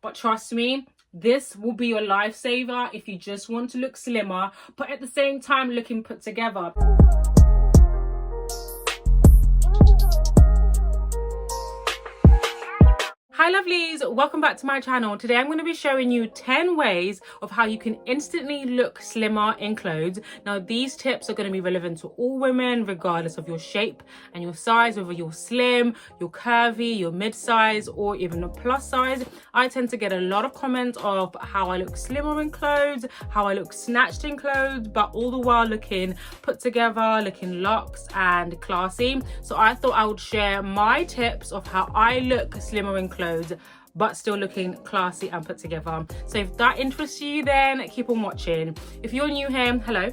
But trust me, this will be your lifesaver if you just want to look slimmer, but at the same time looking put together. Hi lovelies, welcome back to my channel. Today I'm going to be showing you 10 ways of how you can instantly look slimmer in clothes. Now these tips are going to be relevant to all women regardless of your shape and your size, whether you're slim, you're curvy, you're mid-size or even a plus size. I tend to get a lot of comments of how I look slimmer in clothes, how I look snatched in clothes, but all the while looking put together, looking luxe and classy. So I thought I would share my tips of how I look slimmer in clothes but still looking classy and put together. So if that interests you, then keep on watching. If you're new here, hello.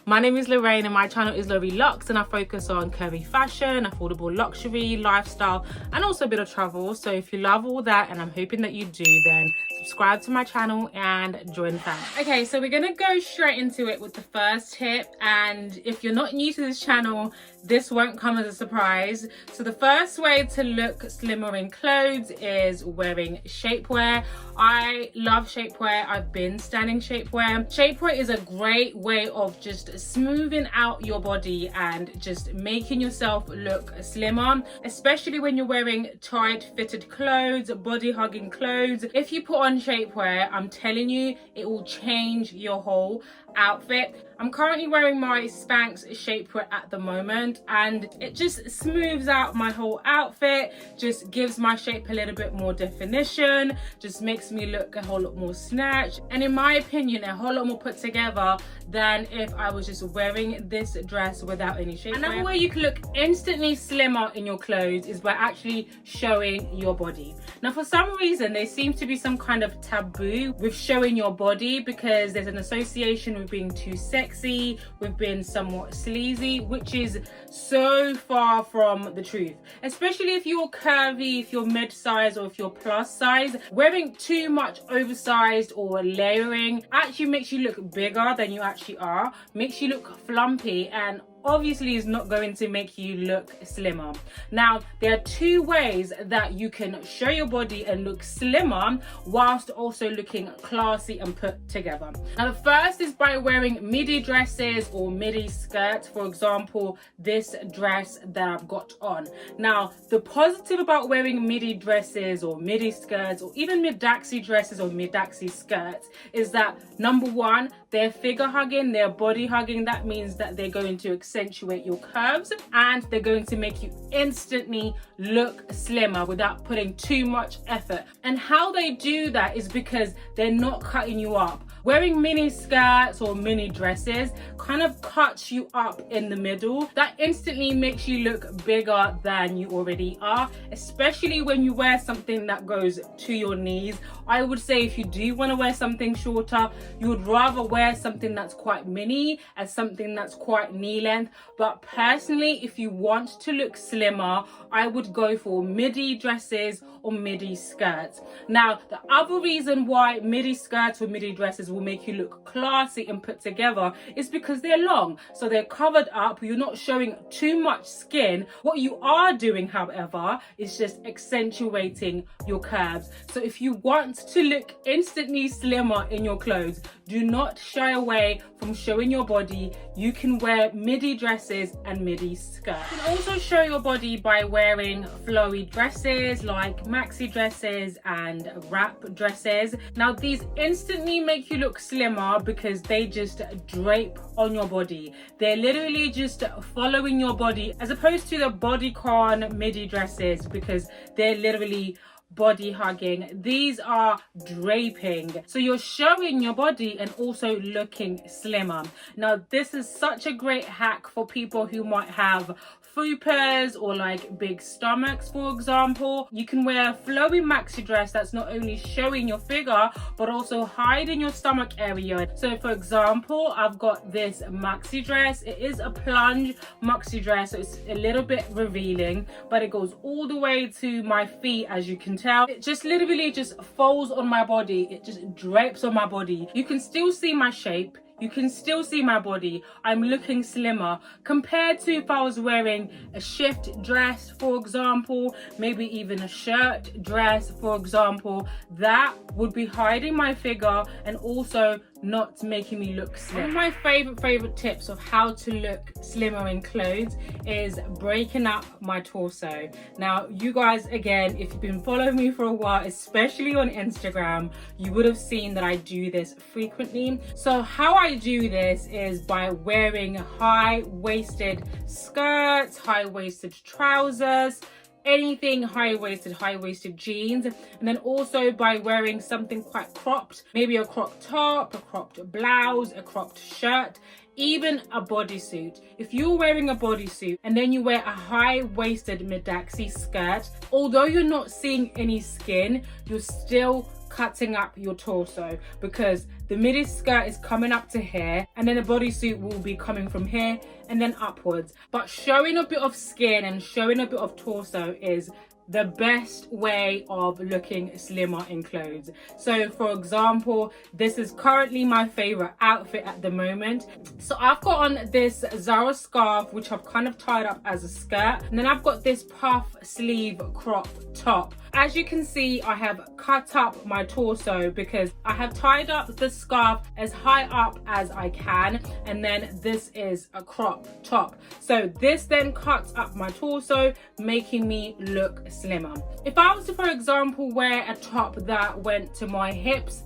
My name is Lorraine and my channel is Flowy Luxe, and I focus on curvy fashion, affordable luxury, lifestyle, and also a bit of travel. So if you love all that, and I'm hoping that you do, then subscribe to my channel and join the family. Okay, so we're gonna go straight into it with the first tip, and if you're not new to this channel, this won't come as a surprise. So the first way to look slimmer in clothes is wearing shapewear. I love shapewear. I've been standing shapewear. Shapewear is a great way of just smoothing out your body and just making yourself look slimmer, especially when you're wearing tight fitted clothes, body hugging clothes. If you put on shapewear, I'm telling you, it will change your whole outfit. I'm currently wearing my Spanx shapewear at the moment, and it just smooths out my whole outfit, just gives my shape a little bit more definition, just makes me look a whole lot more snatched, and in my opinion a whole lot more put together than if I was just wearing this dress without any shapewear. Another way you can look instantly slimmer in your clothes is by actually showing your body. Now for some reason there seems to be some kind of taboo with showing your body because there's an association with being too sexy, with being somewhat sleazy, which is so far from the truth. Especially if you're curvy, if you're mid-size or if you're plus size, wearing too much oversized or layering actually makes you look bigger than you actually are, makes you look flumpy, and obviously is not going to make you look slimmer. Now there are two ways that you can show your body and look slimmer whilst also looking classy and put together. Now the first is by wearing midi dresses or midi skirts. For example, this dress that I've got on. Now the positive about wearing midi dresses or midi skirts or even mid-daxi dresses or mid-daxi skirts is that number one, they're figure hugging, they're body hugging. That means that they're going to accentuate your curves and they're going to make you instantly look slimmer without putting too much effort. And how they do that is because they're not cutting you up. Wearing mini skirts or mini dresses kind of cuts you up in the middle. That instantly makes you look bigger than you already are, especially when you wear something that goes to your knees. I would say if you do want to wear something shorter, you would rather wear something that's quite mini as something that's quite knee length. But personally, if you want to look slimmer, I would go for midi dresses or midi skirts. Now, the other reason why midi skirts or midi dresses will make you look classy and put together is because they're long, so they're covered up, you're not showing too much skin. What you are doing, however, is just accentuating your curves. So if you want to look instantly slimmer in your clothes, do not shy away from showing your body. You can wear midi dresses and midi skirts. You can also show your body by wearing flowy dresses like maxi dresses and wrap dresses. Now these instantly make you look slimmer because they just drape on your body. They're literally just following your body as opposed to the bodycon midi dresses because they're literally body hugging. These are draping, so you're showing your body and also looking slimmer. Now this is such a great hack for people who might have fupas or like big stomachs. For example, you can wear a flowy maxi dress that's not only showing your figure but also hiding your stomach area. So for example, I've got this maxi dress. It is a plunge maxi dress, so it's a little bit revealing, but it goes all the way to my feet. As you can tell, it just literally just folds on my body. It just drapes on my body. You can still see my shape, you can still see my body. I'm looking slimmer compared to if I was wearing a shift dress, for example, maybe even a shirt dress, for example. That would be hiding my figure and also not making me look slim. One of my favorite tips of how to look slimmer in clothes is breaking up my torso. Now, you guys, again, if you've been following me for a while, especially on Instagram, you would have seen that I do this frequently. So how I do this is by wearing high-waisted skirts, high-waisted trousers, anything high-waisted jeans, and then also by wearing something quite cropped, maybe a cropped top, a cropped blouse, a cropped shirt, even a bodysuit. If you're wearing a bodysuit and then you wear a high-waisted mid-axi skirt, although you're not seeing any skin, you're still cutting up your torso because the midi skirt is coming up to here and then the bodysuit will be coming from here and then upwards. But showing a bit of skin and showing a bit of torso is the best way of looking slimmer in clothes. So for example, this is currently my favorite outfit at the moment. So I've got on this Zara scarf which I've kind of tied up as a skirt, and then I've got this puff sleeve crop top. As you can see, I have cut up my torso because I have tied up the scarf as high up as I can, and then this is a crop top. So this then cuts up my torso, making me look slimmer. If I was to, for example, wear a top that went to my hips,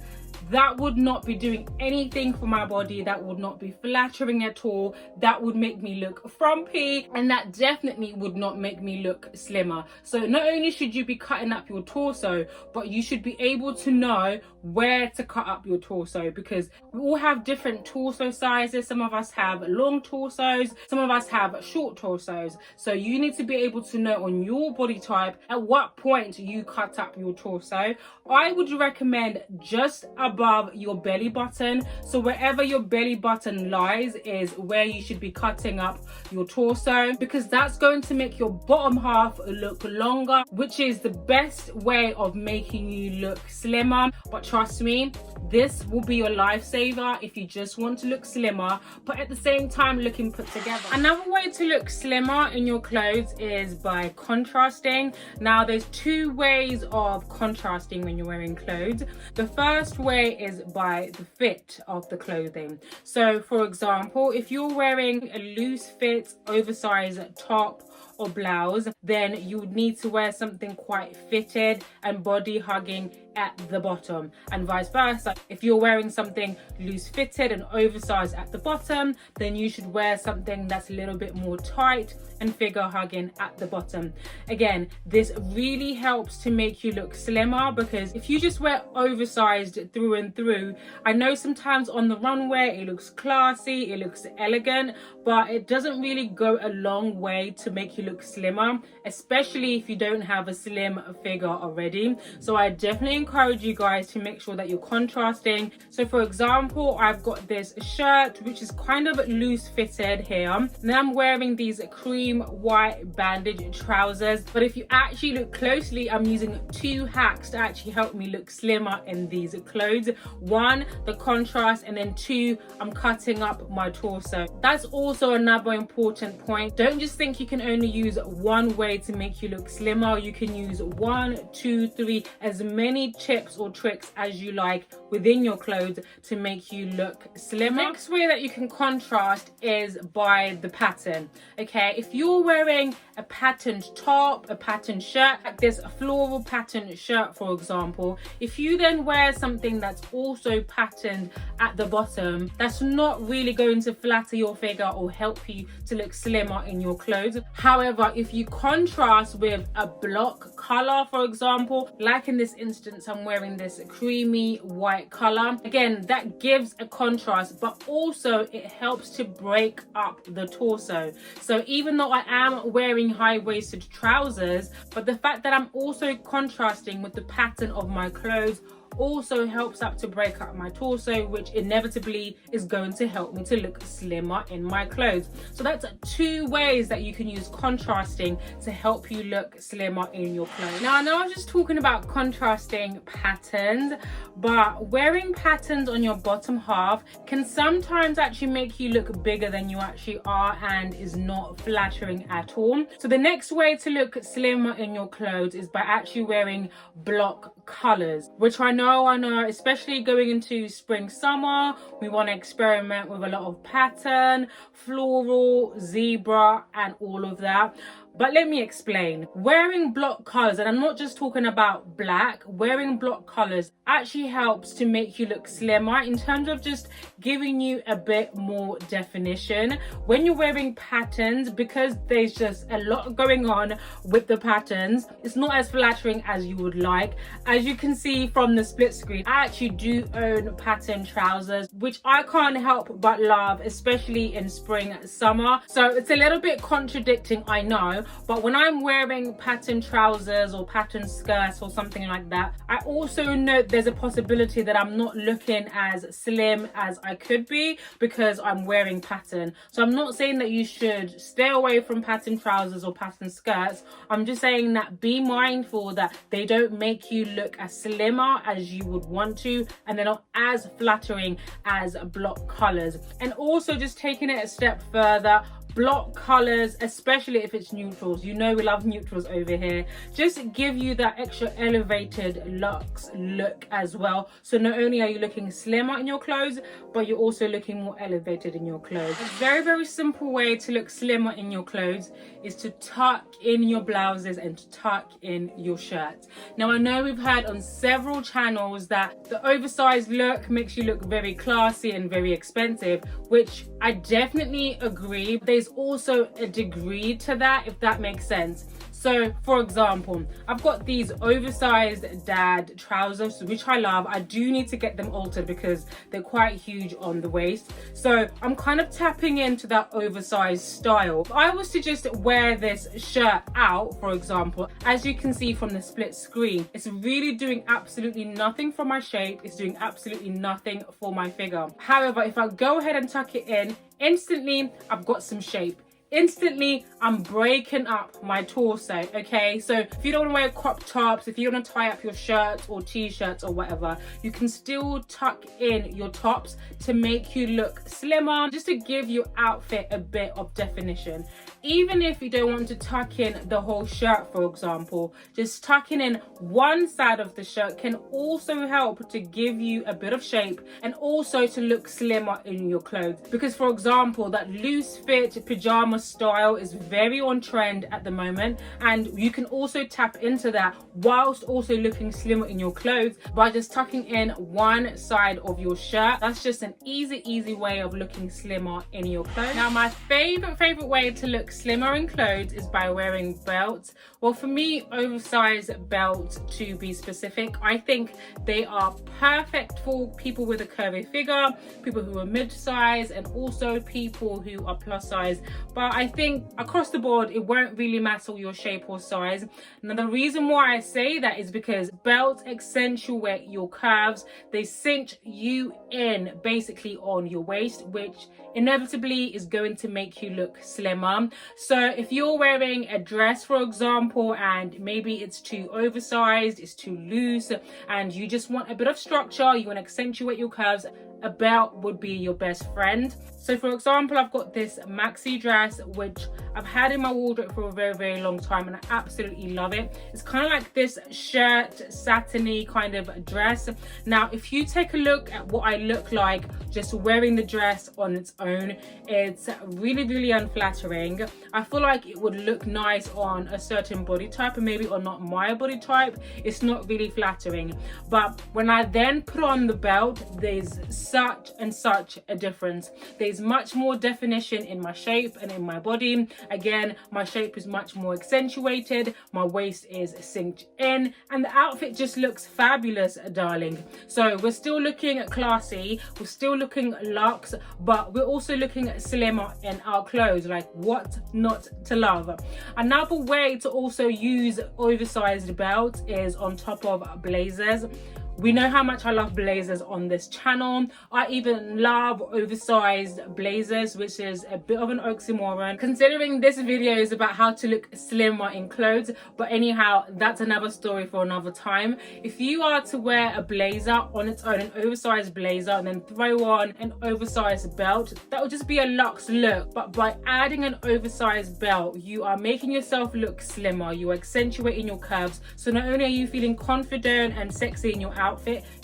that would not be doing anything for my body. That would not be flattering at all. That would make me look frumpy, and that definitely would not make me look slimmer. So not only should you be cutting up your torso, but you should be able to know where to cut up your torso, because we all have different torso sizes. Some of us have long torsos, some of us have short torsos. So you need to be able to know on your body type at what point you cut up your torso. I would recommend just above your belly button. So wherever your belly button lies is where you should be cutting up your torso, because that's going to make your bottom half look longer, which is the best way of making you look slimmer. But trust me, this will be your lifesaver if you just want to look slimmer, but at the same time looking put together. Another way to look slimmer in your clothes is by contrasting. Now, there's two ways of contrasting when you're wearing clothes. The first way is by the fit of the clothing. So for example, if you're wearing a loose fit oversized top or blouse, then you would need to wear something quite fitted and body hugging at the bottom, and vice versa. If you're wearing something loose fitted and oversized at the bottom, then you should wear something that's a little bit more tight and figure hugging at the bottom. Again, this really helps to make you look slimmer, because if you just wear oversized through and through, I know sometimes on the runway it looks classy, it looks elegant, but it doesn't really go a long way to make you look slimmer, especially if you don't have a slim figure already. So I definitely encourage you guys to make sure that you're contrasting. So for example, I've got this shirt which is kind of loose fitted here, and then I'm wearing these cream white bandage trousers, but if you actually look closely, I'm using two hacks to actually help me look slimmer in these clothes. One, the contrast, and then two, I'm cutting up my torso. That's also another important point. Don't just think you can only use one way to make you look slimmer. You can use 1, 2, 3, as many tips or tricks as you like within your clothes to make you look slimmer. The next way that you can contrast is by the pattern. Okay, if you're wearing a patterned top, a patterned shirt, like this floral patterned shirt for example, if you then wear something that's also patterned at the bottom, that's not really going to flatter your figure or help you to look slimmer in your clothes. However, if you contrast with a block color, for example, like in this instance I'm wearing this creamy white color, again that gives a contrast, but also it helps to break up the torso. So even though I am wearing high-waisted trousers, but the fact that I'm also contrasting with the pattern of my clothes also helps up to break up my torso, which inevitably is going to help me to look slimmer in my clothes. So that's 2 ways that you can use contrasting to help you look slimmer in your clothes. Now I know I was just talking about contrasting patterns, but wearing patterns on your bottom half can sometimes actually make you look bigger than you actually are and is not flattering at all. So the next way to look slimmer in your clothes is by actually wearing block colors, which I know, especially going into spring, summer, we want to experiment with a lot of pattern, floral, zebra, and all of that. But let me explain. Wearing block colors, and I'm not just talking about black, wearing block colors actually helps to make you look slimmer in terms of just giving you a bit more definition. When you're wearing patterns, because there's just a lot going on with the patterns, it's not as flattering as you would like. As you can see from the split screen, I actually do own pattern trousers, which I can't help but love, especially in spring, summer. So it's a little bit contradicting, I know, but when I'm wearing pattern trousers or pattern skirts or something like that, I also know there's a possibility that I'm not looking as slim as I could be because I'm wearing pattern. So I'm not saying that you should stay away from pattern trousers or pattern skirts. I'm just saying that be mindful that they don't make you look as slimmer as you would want to, and they're not as flattering as block colors. And also, just taking it a step further, block colors, especially if it's neutrals, you know we love neutrals over here, just give you that extra elevated luxe look as well. So not only are you looking slimmer in your clothes, but you're also looking more elevated in your clothes. A very, very simple way to look slimmer in your clothes is to tuck in your blouses and to tuck in your shirts. Now I know we've heard on several channels that the oversized look makes you look very classy and very expensive, which I definitely agree. There's also a degree to that, if that makes sense. So for example, I've got these oversized dad trousers, which I love. I do need to get them altered because they're quite huge on the waist. So I'm kind of tapping into that oversized style. If I was to just wear this shirt out, for example, as you can see from the split screen, it's really doing absolutely nothing for my shape. It's doing absolutely nothing for my figure. However, if I go ahead and tuck it in, instantly I've got some shape. Instantly I'm breaking up my torso. Okay, so if you don't want to wear crop tops, if you want to tie up your shirts or t-shirts or whatever, you can still tuck in your tops to make you look slimmer, just to give your outfit a bit of definition. Even if you don't want to tuck in the whole shirt, for example, just tucking in one side of the shirt can also help to give you a bit of shape and also to look slimmer in your clothes. Because for example, that loose fit pajama style is very on trend at the moment, and you can also tap into that whilst also looking slimmer in your clothes by just tucking in one side of your shirt. That's just an easy way of looking slimmer in your clothes. Now my favorite way to look slimmer in clothes is by wearing belts. Well, for me, oversized belts to be specific, I think they are perfect for people with a curvy figure, people who are mid-size, and also people who are plus size. But I think across the board, it won't really matter your shape or size. Now the reason why I say that is because belts accentuate your curves. They cinch you in basically on your waist, which inevitably is going to make you look slimmer. So if you're wearing a dress, for example, and maybe it's too oversized, it's too loose, and you just want a bit of structure, you want to accentuate your curves, a belt would be your best friend. So for example, I've got this maxi dress which I've had in my wardrobe for a very long time, and I absolutely love it. It's kind of like this shirt satiny kind of dress. Now if you take a look at what I look like just wearing the dress on its own, it's really unflattering. I feel like it would look nice on a certain body type and maybe on not my body type. It's not really flattering, but when I then put on the belt, there's such a difference. There's much more definition in my shape and in my body. Again, my shape is much more accentuated, my waist is cinched in, and the outfit just looks fabulous, darling. So we're still looking classy, we're still looking luxe, but we're also looking slimmer in our clothes. Like, what not to love? Another way to also use oversized belts is on top of blazers. We know how much I love blazers on this channel. I even love oversized blazers, which is a bit of an oxymoron considering this video is about how to look slimmer in clothes. But anyhow, that's another story for another time. If you are to wear a blazer on its own, an oversized blazer, and then throw on an oversized belt, that would just be a luxe look. But by adding an oversized belt, you are making yourself look slimmer. You are accentuating your curves. So not only are you feeling confident and sexy in your outfit,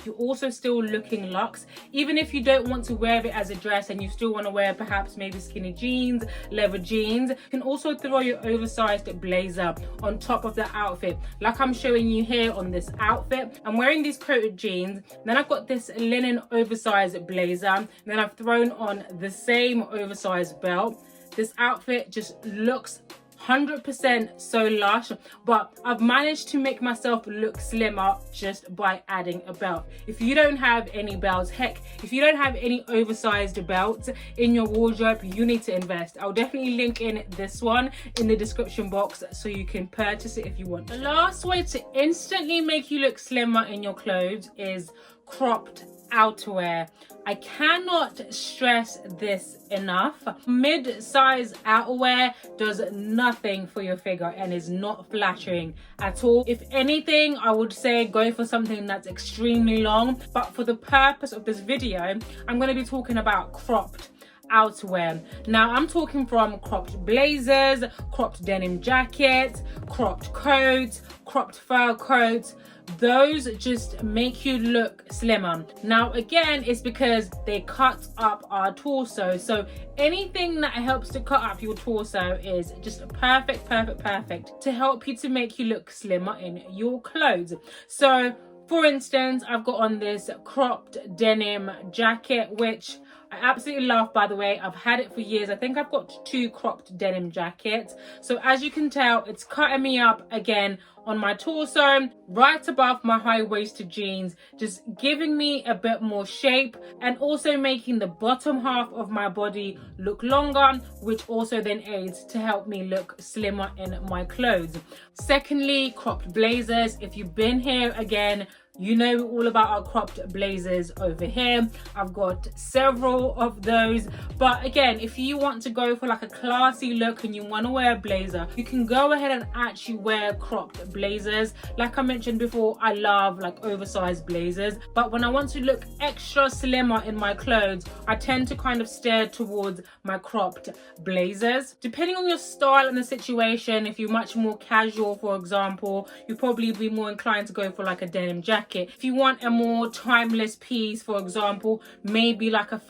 you're also still looking luxe. Even if you don't want to wear it as a dress and you still want to wear perhaps maybe skinny jeans, leather jeans, you can also throw your oversized blazer on top of the outfit, like I'm showing you here on this outfit. I'm wearing these coated jeans, then I've got this linen oversized blazer, and then I've thrown on the same oversized belt. This outfit just looks 100% so lush, but I've managed to make myself look slimmer just by adding a belt. If you don't have any belts, heck, if you don't have any oversized belts in your wardrobe, you need to invest. I'll definitely link in this one in the description box so you can purchase it if you want. The last way to instantly make you look slimmer in your clothes is cropped outerwear. I cannot stress this enough. Mid-size outerwear does nothing for your figure and is not flattering at all. If anything, I would say go for something that's extremely long. But for the purpose of this video, I'm going to be talking about cropped outerwear. Now I'm talking from cropped blazers, cropped denim jackets, cropped coats, cropped fur coats. Those just make you look slimmer. Now again, it's because they cut up our torso, so anything that helps to cut up your torso is just perfect to help you to make you look slimmer in your clothes. So for instance, I've got on this cropped denim jacket, which I absolutely love, by the way. I've had it for years. I think I've got 2 cropped denim jackets. So as you can tell, it's cutting me up again on my torso, right above my high-waisted jeans, just giving me a bit more shape and also making the bottom half of my body look longer, which also then aids to help me look slimmer in my clothes. Secondly, cropped blazers. If you've been here again, you know all about our cropped blazers over here. I've got several of those, but again, if you want to go for like a classy look and you want to wear a blazer, you can go ahead and actually wear cropped blazers. Like I mentioned before, I love like oversized blazers, but when I want to look extra slimmer in my clothes, I tend to kind of steer towards my cropped blazers. Depending on your style and the situation, if you're much more casual, for example, you'll probably be more inclined to go for like a denim jacket. If you want a more timeless piece, for example, maybe like a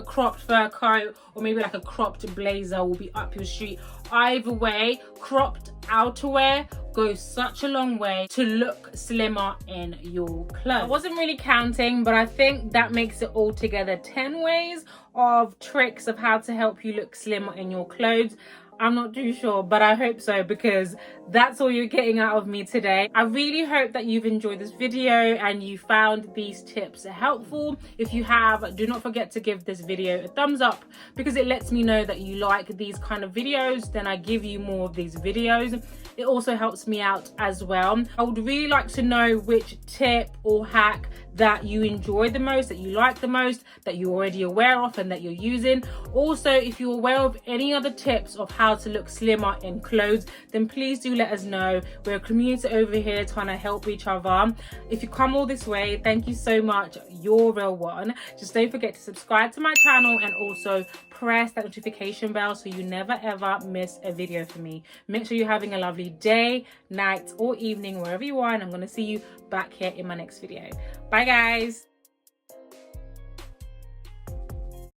cropped fur coat, or maybe like a cropped blazer will be up your street. Either way, cropped outerwear goes such a long way to look slimmer in your clothes. I wasn't really counting, but I think that makes it altogether 10 ways of tricks of how to help you look slimmer in your clothes. I'm not too sure, but I hope so, because that's all you're getting out of me today. I really hope that you've enjoyed this video and you found these tips helpful. If you have, do not forget to give this video a thumbs up, because it lets me know that you like these kind of videos. Then I give you more of these videos. It also helps me out as well. I would really like to know which tip or hack that you enjoy the most, that you like the most, that you're already aware of and that you're using. Also, if you're aware of any other tips of how to look slimmer in clothes, then please do let us know. We're a community over here trying to help each other. If you come all this way, thank you so much. You're a real one. Just don't forget to subscribe to my channel and also press that notification bell so you never ever miss a video from me. Make sure you're having a lovely day, night or evening, wherever you are, and I'm going to see you back here in my next video. Bye guys.